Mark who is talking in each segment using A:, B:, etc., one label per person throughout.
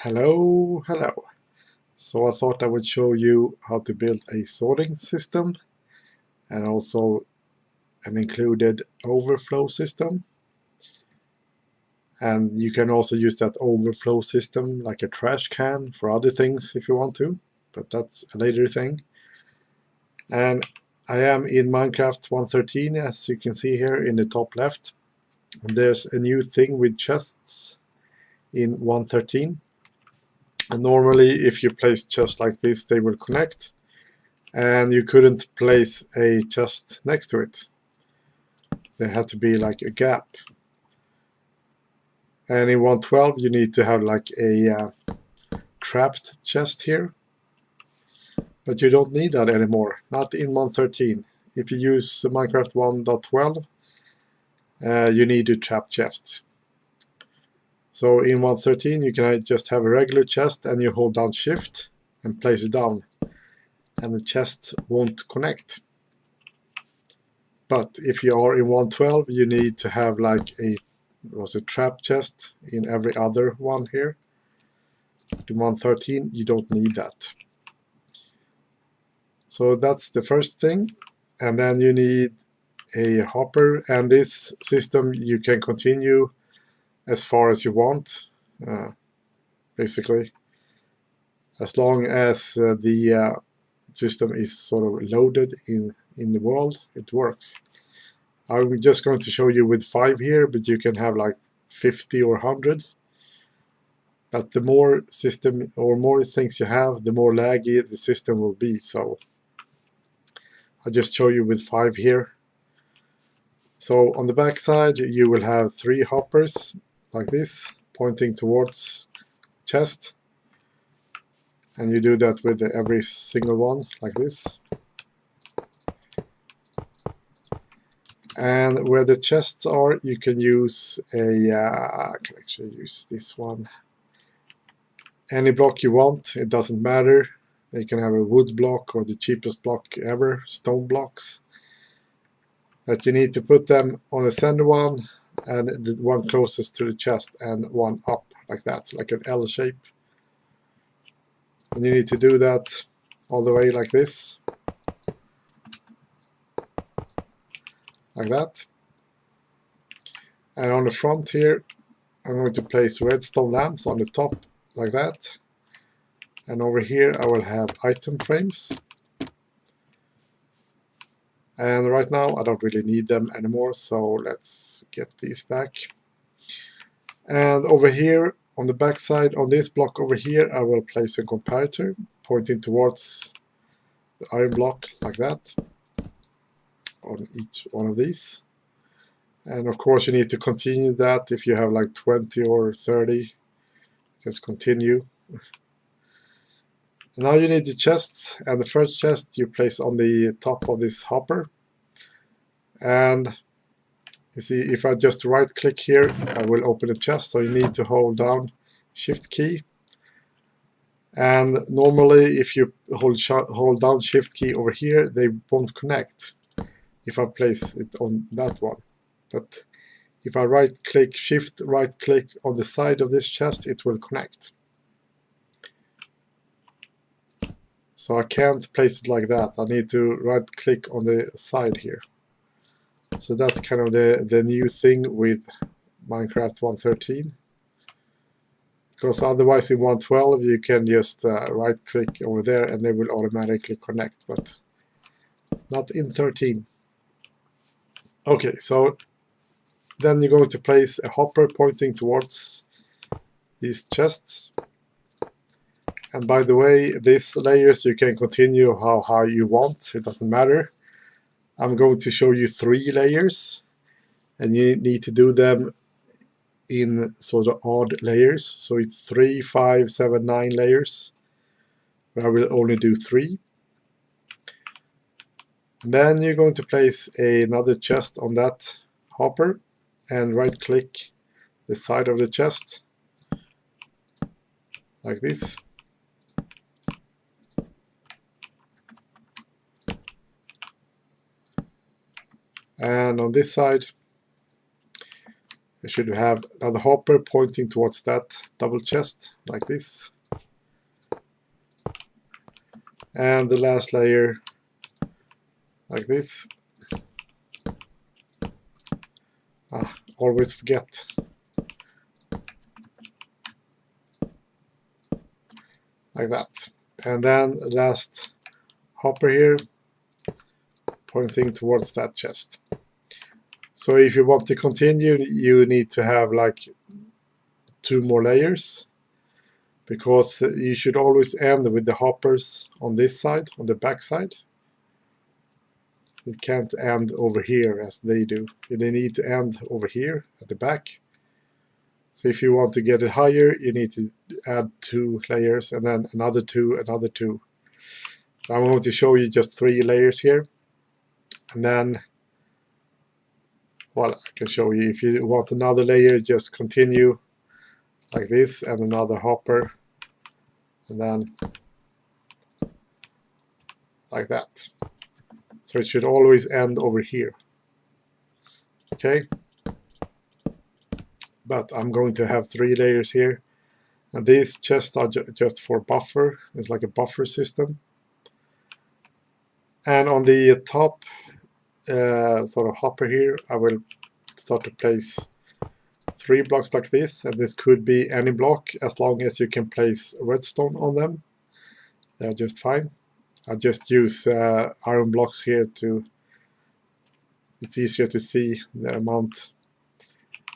A: Hello. So I thought I would show you how to build a sorting system and also an included overflow system. And you can also use that overflow system like a trash can for other things if you want to, but that's a later thing. And I am in Minecraft 1.13, as you can see here in the top left. And there's a new thing with chests in 1.13. And normally if you place chests like this, they will connect. And you couldn't place a chest next to it. There had to be like a gap. And in 1.12 you need to have like a trapped chest here. But you don't need that anymore, not in 1.13. If you use Minecraft 1.12, you need a trapped chest. So in 1.13 you can just have a regular chest and you hold down shift and place it down. And the chest won't connect. But if you are in 1.12, you need to have like a trap chest in every other one here. In 1.13, you don't need that. So that's the first thing. And then you need a hopper. And this system you can continue as far as you want, basically. As long as the system is sort of loaded in the world, it works. I'm just going to show you with 5 here, but you can have like 50 or 100. But the more system or more things you have, the more laggy the system will be. So I'll just show you with 5 here. So on the back side you will have 3 hoppers like this pointing towards chest. And you do that with every single one like this. And where the chests are, you can use I can actually use this one. Any block you want, it doesn't matter. You can have a wood block or the cheapest block ever, stone blocks. But you need to put them on the center one and the one closest to the chest and one up like that, like an L shape. And you need to do that all the way like this. Like that. And on the front here, I'm going to place redstone lamps on the top like that. And over here I will have item frames. And right now I don't really need them anymore, so let's get these back. And over here on the back side, on this block over here, I will place a comparator pointing towards the iron block like that on each one of these. And of course you need to continue that if you have like 20 or 30. Just continue. Now you need the chests, and the first chest you place on the top of this hopper. And you see, if I just right click here, I will open the chest, so you need to hold down shift key. And normally if you hold down shift key over here, they won't connect if I place it on that one. But if I right click, shift right click on the side of this chest, it will connect. So I can't place it like that. I need to right click on the side here. So that's kind of the new thing with Minecraft 1.13. Because otherwise in 1.12 you can just right click over there and they will automatically connect, but not in 13. Okay, so then you're going to place a hopper pointing towards these chests. And by the way, these layers you can continue how high you want, it doesn't matter. I'm going to show you 3 layers, and you need to do them in sort of odd layers. So it's 3, 5, 7, 9 layers. But I will only do 3. And then you're going to place another chest on that hopper and right click the side of the chest like this. And on this side I should have another hopper pointing towards that double chest, like this. And the last layer, like this. Always forget. Like that. And then the last hopper here, pointing towards that chest. So if you want to continue, you need to have like 2 more layers, because you should always end with the hoppers on this side, on the back side. It can't end over here as they do. They need to end over here at the back. So if you want to get it higher, you need to add 2 layers, and then another 2, another 2. I'm going to show you just 3 layers here. And then, well, I can show you. If you want another layer, just continue like this, and another hopper, and then like that. So it should always end over here. Okay? But I'm going to have 3 layers here. And these chests are just for buffer. It's like a buffer system. And on the top sort of hopper here, I will start to place 3 blocks like this. And this could be any block, as long as you can place redstone on them. They're just fine. I just use iron blocks here to, it's easier to see the amount.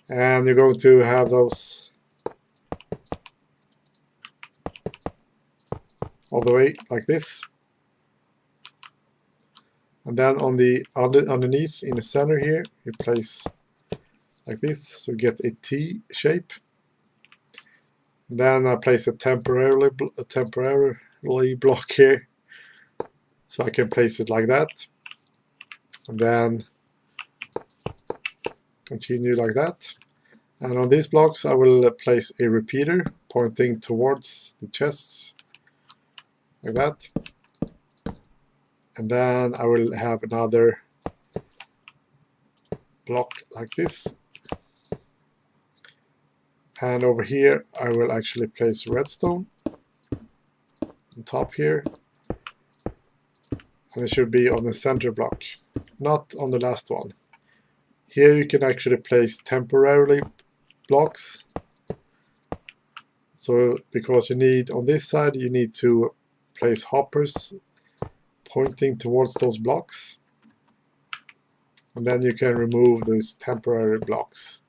A: And you're going to have those all the way like this. And then on the underneath in the center here, you place like this, so you get a T shape. And then I place a temporarily block here, so I can place it like that. And then continue like that. And on these blocks I will place a repeater pointing towards the chests, like that. And then I will have another block like this. And over here I will actually place redstone on top here. And it should be on the center block, not on the last one. Here you can actually place temporarily blocks. So because you need, on this side, you need to place hoppers pointing towards those blocks. And then you can remove those temporary blocks.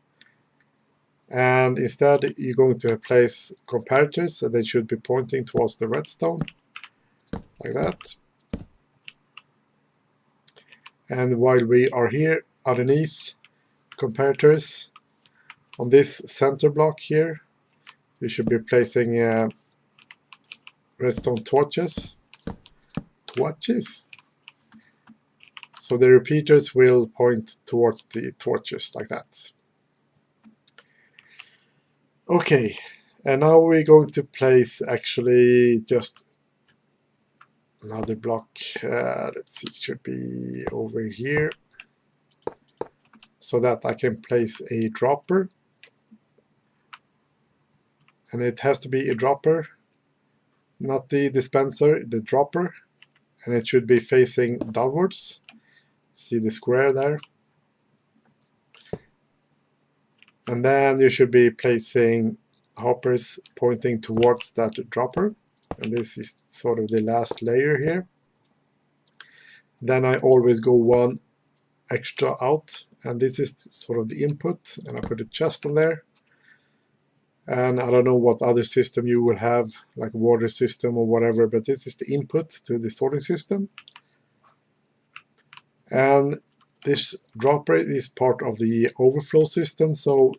A: And instead you're going to place comparators, so they should be pointing towards the redstone, like that. And while we are here, underneath comparators, on this center block here, you should be placing redstone torches. So the repeaters will point towards the torches, like that. Okay, and now we're going to place actually just another block. Let's see, it should be over here, so that I can place a dropper. And it has to be a dropper, not the dispenser, the dropper. And it should be facing downwards. See the square there? And then you should be placing hoppers pointing towards that dropper. And this is sort of the last layer here. Then I always go 1 extra out. And this is sort of the input. And I put a chest on there. And I don't know what other system you will have, like water system or whatever, but this is the input to the sorting system. And this dropper is part of the overflow system, so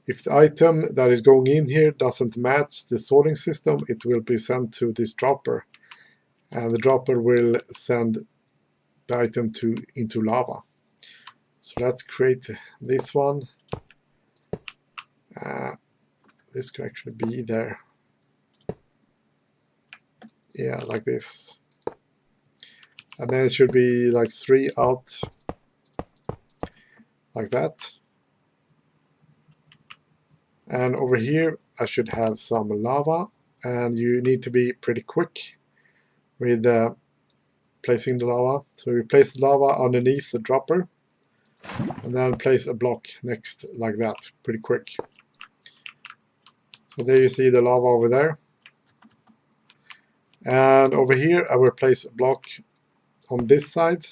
A: if the item that is going in here doesn't match the sorting system, it will be sent to this dropper. And the dropper will send the item into lava. So let's create this one. This could actually be there. Yeah, like this. And then it should be like 3 out, like that. And over here I should have some lava, and you need to be pretty quick with placing the lava. So you place the lava underneath the dropper and then place a block next like that, pretty quick. So there you see the lava over there. And over here I will place a block on this side.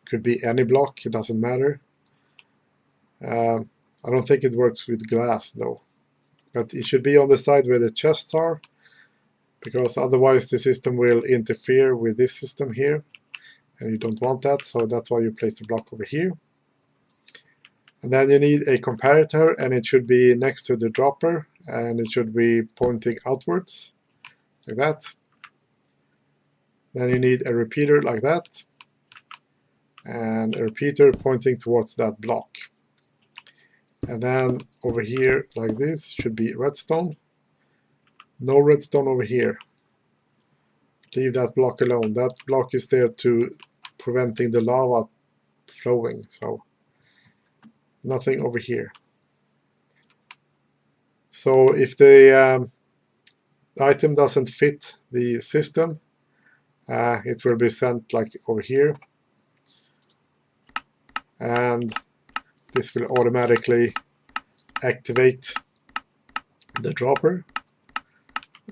A: Could be any block, it doesn't matter. I don't think it works with glass though, but it should be on the side where the chests are, because otherwise the system will interfere with this system here, and you don't want that, so that's why you place the block over here. And then you need a comparator, and it should be next to the dropper, and it should be pointing outwards, like that. Then you need a repeater like that, and a repeater pointing towards that block. And then over here, like this, should be redstone. No redstone over here. Leave that block alone. That block is there to preventing the lava flowing, so nothing over here. So if the item doesn't fit the system, it will be sent like over here, and this will automatically activate the dropper,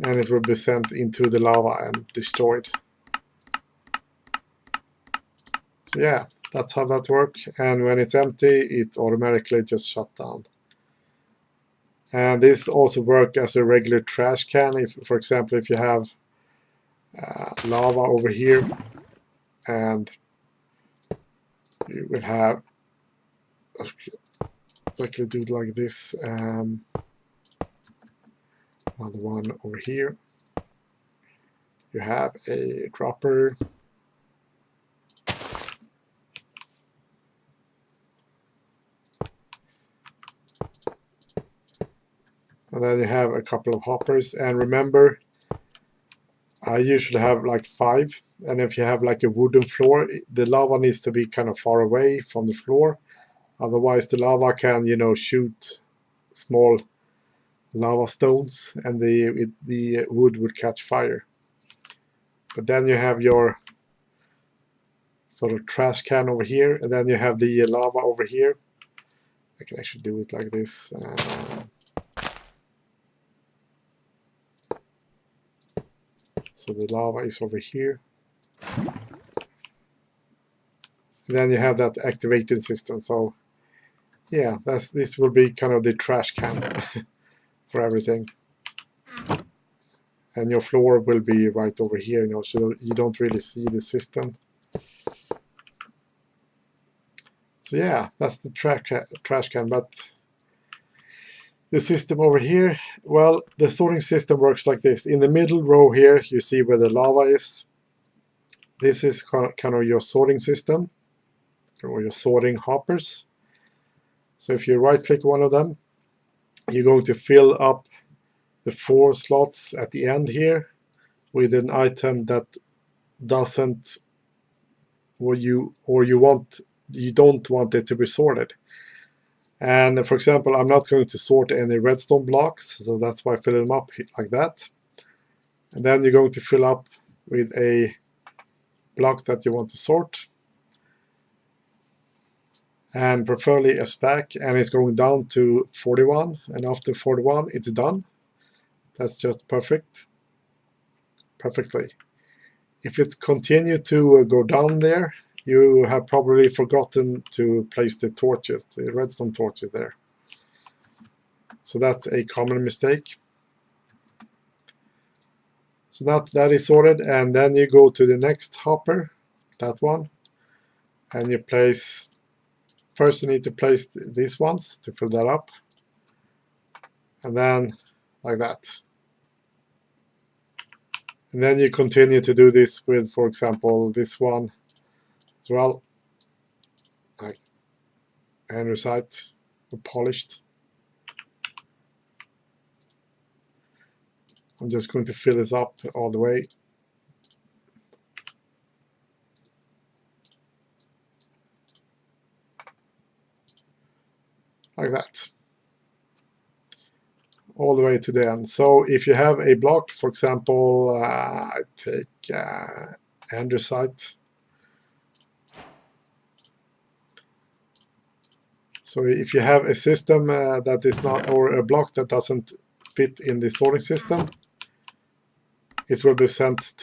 A: and it will be sent into the lava and destroyed. So yeah, that's how that works. And when it's empty, it automatically just shut down. And this also works as a regular trash can. If, for example, if you have lava over here, and you will have, exactly do it like this. Another one over here. You have a dropper. And then you have a couple of hoppers. And remember, I usually have like 5. And if you have like a wooden floor, the lava needs to be kind of far away from the floor. Otherwise, the lava can, shoot small lava stones, and the wood would catch fire. But then you have your sort of trash can over here, and then you have the lava over here. I can actually do it like this. So the lava is over here. And then you have that activating system. So yeah, this will be kind of the trash can for everything. And your floor will be right over here, so you don't really see the system. So yeah, that's the trash can. But the system over here, well, the sorting system works like this. In the middle row here, you see where the lava is. This is kind of your sorting system, or your sorting hoppers. So if you right-click one of them, you're going to fill up the 4 slots at the end here with an item that doesn't, you don't want it to be sorted. And for example, I'm not going to sort any redstone blocks, so that's why I fill them up like that. And then you're going to fill up with a block that you want to sort, and preferably a stack, and it's going down to 41, and after 41 it's done. That's just perfectly. If it's continued to go down there, you have probably forgotten to place the torches, the redstone torches there. So that's a common mistake. So that is sorted, and then you go to the next hopper, that one, and you place, first you need to place these ones to fill that up, and then like that. And then you continue to do this with, for example, this one as well, like andesite, polished. I'm just going to fill this up all the way. Like that. to the end. So if you have a block, for example, take andesite. So if you have a system that is not, or a block that doesn't fit in the sorting system, it will be sent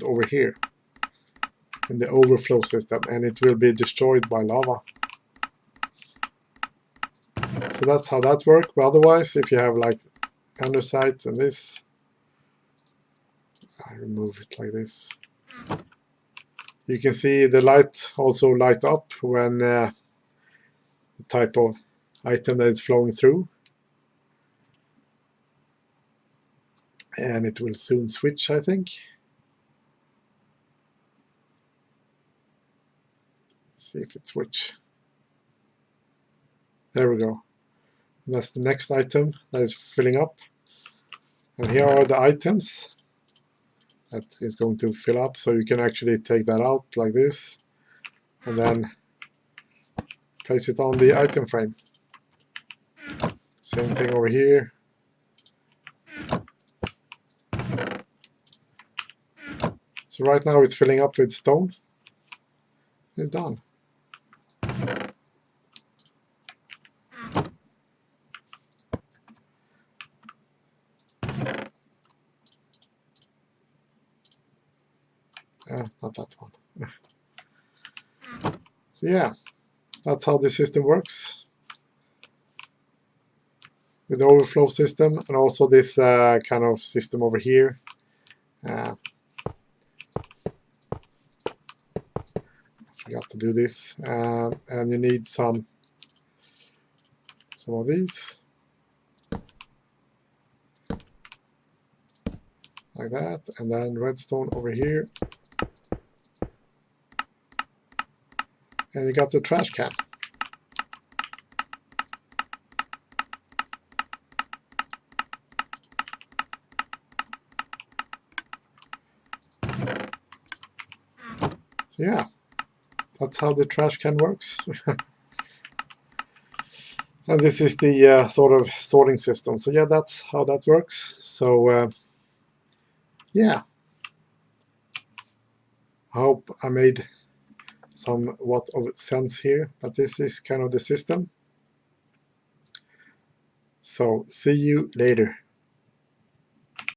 A: over here in the overflow system, and it will be destroyed by lava. So that's how that works. But otherwise, if you have like andesite and this, I remove it like this. You can see the light also light up when the type of item that is flowing through. And it will soon switch, I think. Let's see if it switches. There we go. And that's the next item that is filling up. And here are the items that is going to fill up. So you can actually take that out like this and then place it on the item frame. Same thing over here. So right now it's filling up with stone. It's done. Not that one. So yeah, that's how the system works with the overflow system, and also this kind of system over here. I forgot to do this, and you need some of these like that, and then redstone over here. And you got the trash can. So yeah, that's how the trash can works. And this is the sort of sorting system. So yeah, that's how that works. So yeah, I hope I made somewhat of sense here, but this is kind of the system. So see you later.